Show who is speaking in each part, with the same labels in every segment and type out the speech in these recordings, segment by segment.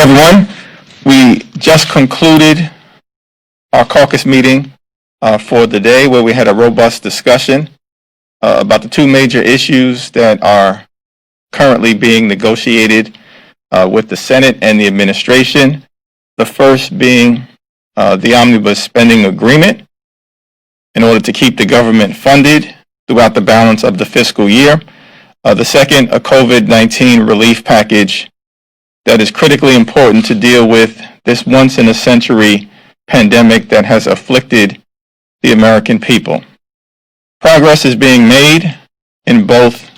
Speaker 1: everyone. We just concluded our caucus meeting for the day, where we had a robust discussion about the two major issues that are currently being negotiated with the Senate and the administration. The first being the omnibus spending agreement in order to keep the government funded throughout the balance of the fiscal year. The second, a COVID-19 relief package that is critically important to deal with this once-in-a-century pandemic that has afflicted the American people. Progress is being made in both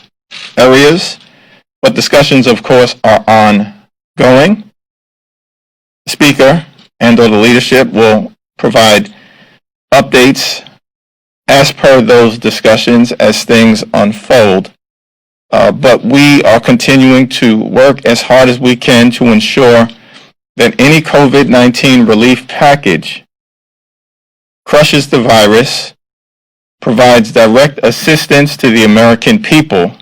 Speaker 1: areas, but discussions, of course, are ongoing. The Speaker and/or the leadership will provide updates as per those discussions as things unfold. But we are continuing to work as hard as we can to ensure that any COVID-19 relief package crushes the virus, provides direct assistance to the American people,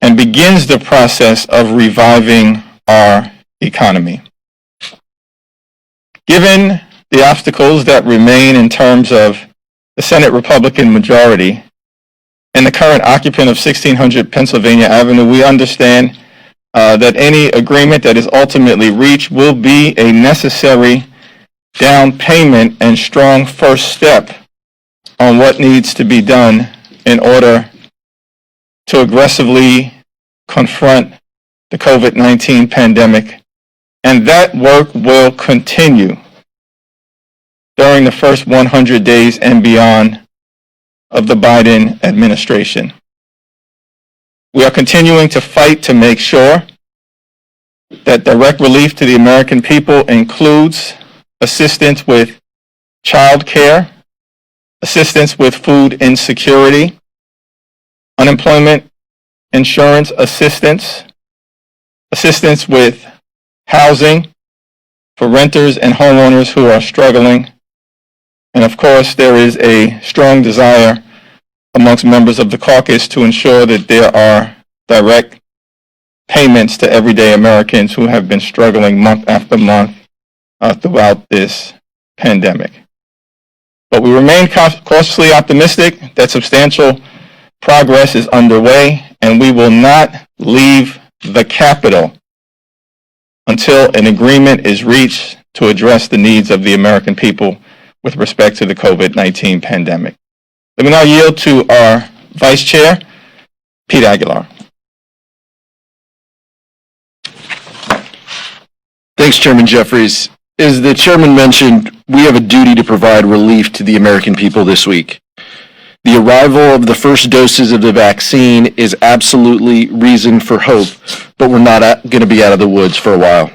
Speaker 1: and begins the process of reviving our economy. Given the obstacles that remain in terms of the Senate Republican majority and the current occupant of 1600 Pennsylvania Avenue, we understand that any agreement that is ultimately reached will be a necessary down payment and strong first step on what needs to be done in order to aggressively confront the COVID-19 pandemic. And that work will continue during the first 100 days and beyond of the Biden administration. We are continuing to fight to make sure that direct relief to the American people includes assistance with child care, assistance with food insecurity, unemployment insurance assistance, assistance with housing for renters and homeowners who are struggling. And of course, there is a strong desire amongst members of the caucus to ensure that there are direct payments to everyday Americans who have been struggling month after month throughout this pandemic. But we remain cautiously optimistic that substantial progress is underway, and we will not leave the Capitol until an agreement is reached to address the needs of the American people with respect to the COVID-19 pandemic. Let me now yield to our Vice Chair, Pete Aguilar.
Speaker 2: Thanks, Chairman Jeffries. As the Chairman mentioned, we have a duty to provide relief to the American people this week. The arrival of the first doses of the vaccine is absolutely reason for hope, but we're not going to be out of the woods for a while.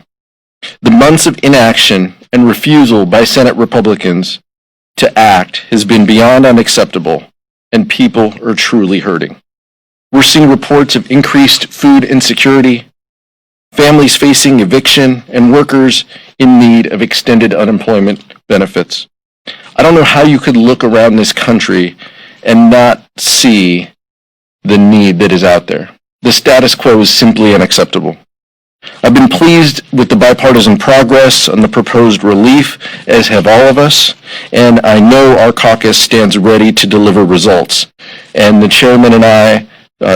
Speaker 2: The months of inaction and refusal by Senate Republicans to act has been beyond unacceptable, and people are truly hurting. We're seeing reports of increased food insecurity, families facing eviction, and workers in need of extended unemployment benefits. I don't know how you could look around this country and not see the need that is out there. The status quo is simply unacceptable. I've been pleased with the bipartisan progress on the proposed relief, as have all of us, and I know our caucus stands ready to deliver results. And the Chairman and I,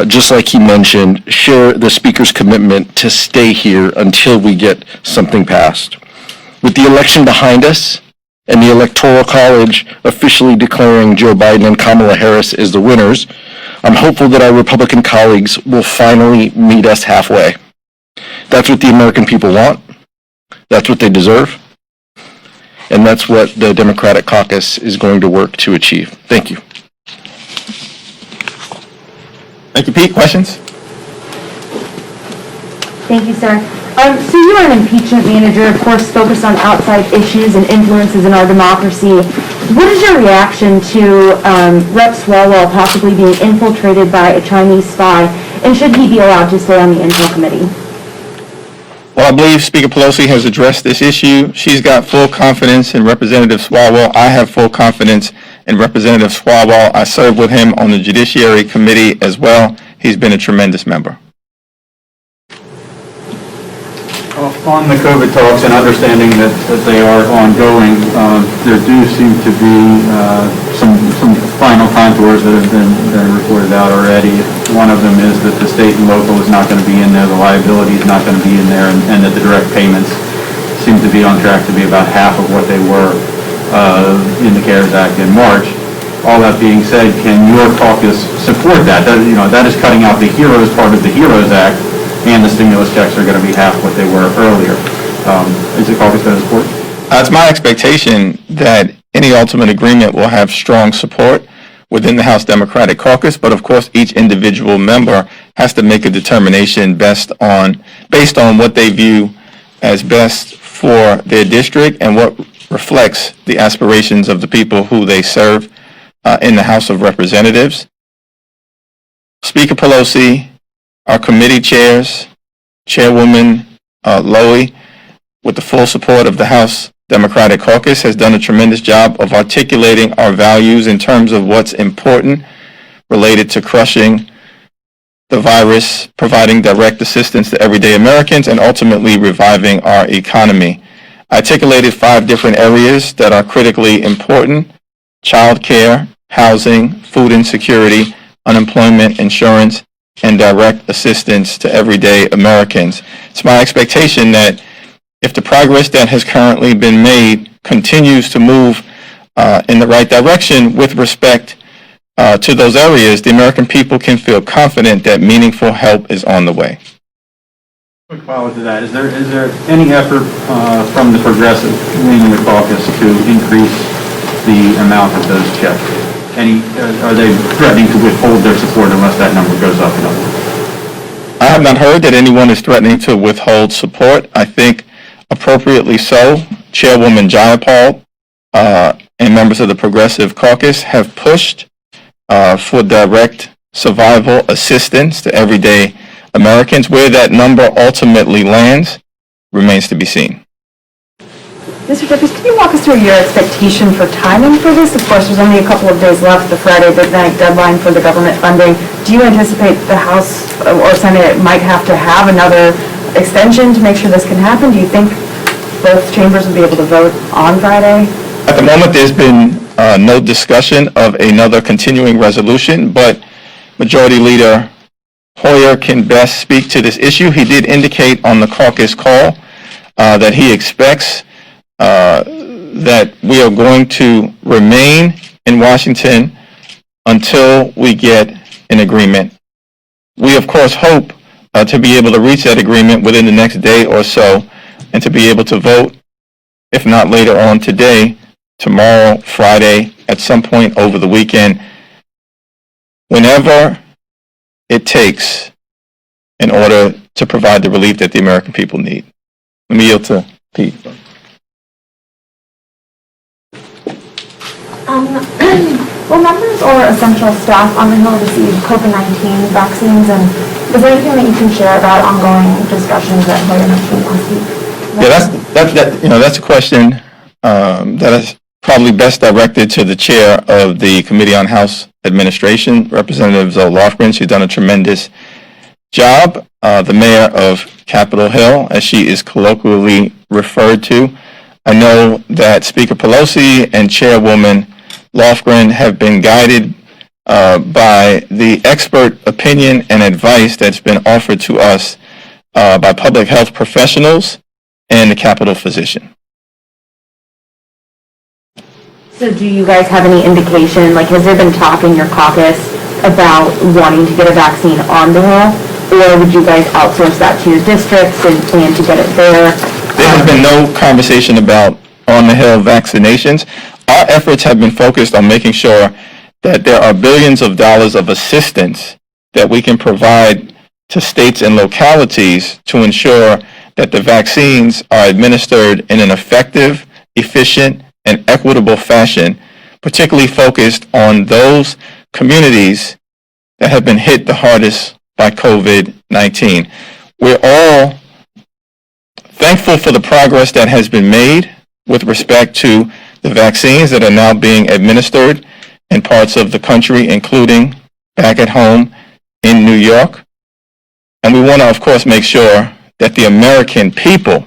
Speaker 2: just like he mentioned, share the Speaker's commitment to stay here until we get something passed. With the election behind us and the Electoral College officially declaring Joe Biden and Kamala Harris as the winners, I'm hopeful that our Republican colleagues will finally meet us halfway. That's what the American people want. That's what they deserve. And that's what the Democratic caucus is going to work to achieve. Thank you.
Speaker 1: Thank you, Pete. Questions?
Speaker 3: Thank you, sir. So you are an impeachment manager, of course, focused on outside issues and influences in our democracy. What is your reaction to Rep. Swalwell possibly being infiltrated by a Chinese spy, and should he be allowed to stay on the Intel Committee?
Speaker 1: Well, I believe Speaker Pelosi has addressed this issue. She's got full confidence in Representative Swalwell. I have full confidence in Representative Swalwell. I served with him on the Judiciary Committee as well. He's been a tremendous member.
Speaker 4: On the COVID talks and understanding that they are ongoing, there do seem to be some final contours that have been reported out already. One of them is that the state and local is not going to be in there, the liability is not going to be in there, and that the direct payments seem to be on track to be about half of what they were in the CARES Act in March. All that being said, can your caucus support that? That is cutting out the HEROES part of the HEROES Act, and the stimulus checks are going to be half what they were earlier. Is the caucus going to support?
Speaker 1: It's my expectation that any ultimate agreement will have strong support within the House Democratic Caucus, but of course each individual member has to make a determination based on what they view as best for their district and what reflects the aspirations of the people who they serve in the House of Representatives. Speaker Pelosi, our committee chairs, Chairwoman Lowy, with the full support of the House Democratic Caucus, has done a tremendous job of articulating our values in terms of what's important related to crushing the virus, providing direct assistance to everyday Americans, and ultimately reviving our economy. I articulated 5 different areas that are critically important: child care, housing, food insecurity, unemployment insurance, and direct assistance to everyday Americans. It's my expectation that if the progress that has currently been made continues to move in the right direction with respect to those areas, the American people can feel confident that meaningful help is on the way.
Speaker 4: Quick follow to that. Is there any effort from the progressive wing of the caucus to increase the amount of those checks? Are they threatening to withhold their support unless that number goes up? In other words,
Speaker 1: I have not heard that anyone is threatening to withhold support. I think appropriately so, Chairwoman Jayapal and members of the Progressive Caucus have pushed for direct survival assistance to everyday Americans. Where that number ultimately lands remains to be seen.
Speaker 3: Mr. Jeffries, can you walk us through your expectation for timing for this? Of course, there's only a couple of days left, the Friday midnight deadline for the government funding. Do you anticipate the House or Senate might have to have another extension to make sure this can happen? Do you think both chambers will be able to vote on Friday?
Speaker 1: At the moment, there's been no discussion of another continuing resolution, but Majority Leader Hoyer can best speak to this issue. He did indicate on the caucus call that he expects that we are going to remain in Washington until we get an agreement. We, of course, hope to be able to reach that agreement within the next day or so and to be able to vote, if not later on today, tomorrow, Friday, at some point over the weekend, whenever it takes in order to provide the relief that the American people need. Let me yield to Pete.
Speaker 5: Will members or essential staff on the Hill receive COVID-19 vaccines, and is there anything that you can share about ongoing discussions that Hoyer mentioned last week?
Speaker 1: Yeah, that's a question that is probably best directed to the chair of the Committee on House Administration, Representative Zoe Lofgren. She's done a tremendous job. The mayor of Capitol Hill, as she is colloquially referred to. I know that Speaker Pelosi and Chairwoman Lofgren have been guided by the expert opinion and advice that's been offered to us by public health professionals and the Capitol physician.
Speaker 3: So do you guys have any indication, like has there been talk in your caucus about wanting to get a vaccine on the Hill? Or would you guys outsource that to your districts and plan to get it there?
Speaker 1: There has been no conversation about on-the-Hill vaccinations. Our efforts have been focused on making sure that there are billions of dollars of assistance that we can provide to states and localities to ensure that the vaccines are administered in an effective, efficient, and equitable fashion, particularly focused on those communities that have been hit the hardest by COVID-19. We're all thankful for the progress that has been made with respect to the vaccines that are now being administered in parts of the country, including back at home in New York. And we want to, of course, make sure that the American people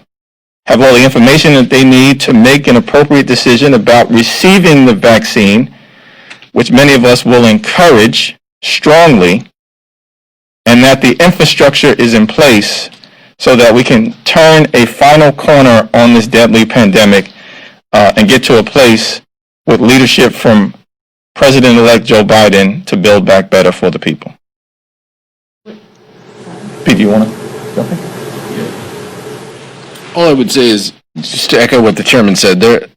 Speaker 1: have all the information that they need to make an appropriate decision about receiving the vaccine, which many of us will encourage strongly, and that the infrastructure is in place so that we can turn a final corner on this deadly pandemic and get to a place with leadership from President-elect Joe Biden to build back better for the people. Pete, do you want to jump in?
Speaker 2: All I would say is, just to echo what the chairman said, there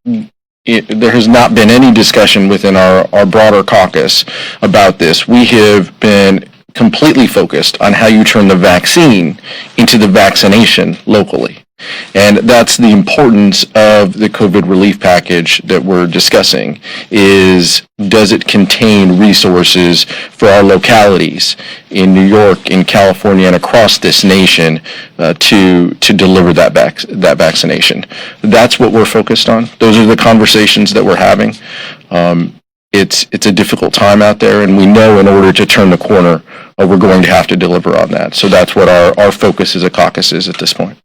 Speaker 2: has not been any discussion within our broader caucus about this. We have been completely focused on how you turn the vaccine into the vaccination locally. And that's the importance of the COVID relief package that we're discussing, is does it contain resources for our localities in New York, in California, and across this nation to deliver that vaccination. That's what we're focused on. Those are the conversations that we're having. It's a difficult time out there, and we know in order to turn the corner, we're going to have to deliver on that. So that's what our focus as a caucus is at this point.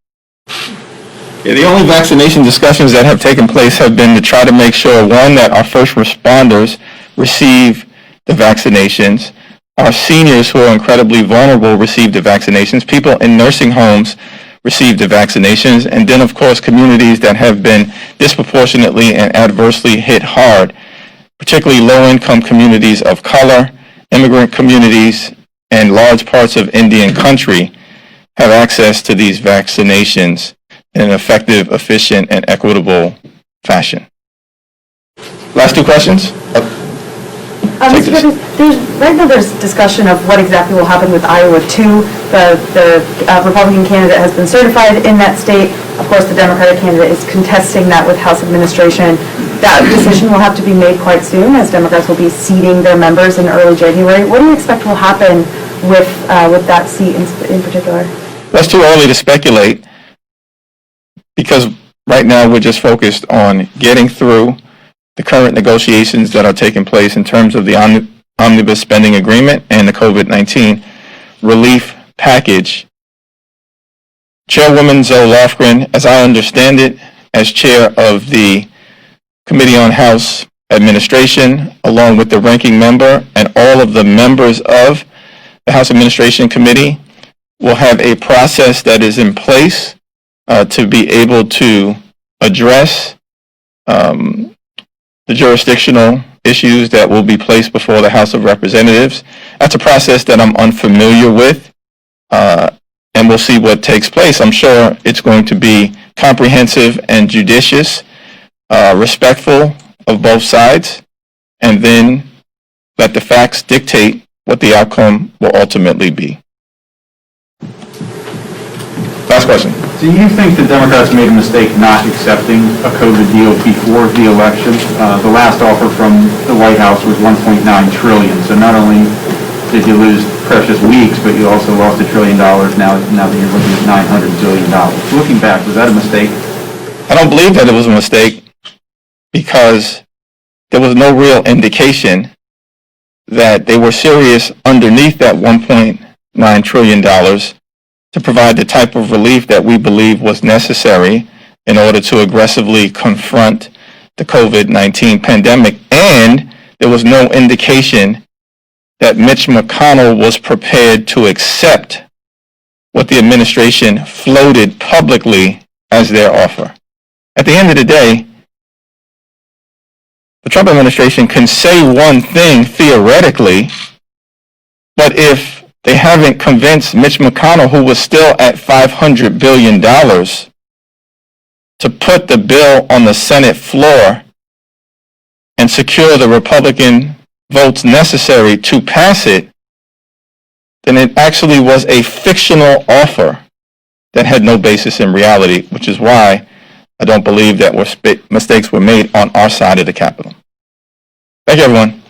Speaker 1: Yeah, the only vaccination discussions that have taken place have been to try to make sure, one, that our first responders receive the vaccinations, our seniors who are incredibly vulnerable receive the vaccinations, people in nursing homes receive the vaccinations, and then, of course, communities that have been disproportionately and adversely hit hard, particularly low-income communities of color, immigrant communities, and large parts of Indian country have access to these vaccinations in an effective, efficient, and equitable fashion. Last two questions?
Speaker 3: Mr. Griffith, right now there's discussion of what exactly will happen with Iowa 2. The Republican candidate has been certified in that state. Of course, the Democratic candidate is contesting that with House administration. That decision will have to be made quite soon, as Democrats will be seating their members in early January. What do you expect will happen with that seat in particular?
Speaker 1: That's too early to speculate, because right now we're just focused on getting through the current negotiations that are taking place in terms of the omnibus spending agreement and the COVID-19 relief package. Chairwoman Zoe Lofgren, as I understand it, as chair of the Committee on House Administration, along with the ranking member and all of the members of the House Administration Committee, will have a process that is in place to be able to address the jurisdictional issues that will be placed before the House of Representatives. That's a process that I'm unfamiliar with, and we'll see what takes place. I'm sure it's going to be comprehensive and judicious, respectful of both sides, and then let the facts dictate what the outcome will ultimately be. Last question.
Speaker 4: Do you think the Democrats made a mistake not accepting a COVID deal before the election? The last offer from the White House was $1.9 trillion. So not only did you lose precious weeks, but you also lost $1 trillion now that you're looking at $900 billion. Looking back, was that a mistake?
Speaker 1: I don't believe that it was a mistake, because there was no real indication that they were serious underneath that $1.9 trillion to provide the type of relief that we believe was necessary in order to aggressively confront the COVID-19 pandemic. And there was no indication that Mitch McConnell was prepared to accept what the administration floated publicly as their offer. At the end of the day, the Trump administration can say one thing theoretically, but if they haven't convinced Mitch McConnell, who was still at $500 billion, to put the bill on the Senate floor and secure the Republican votes necessary to pass it, then it actually was a fictional offer that had no basis in reality, which is why I don't believe that mistakes were made on our side of the Capitol. Thank you, everyone.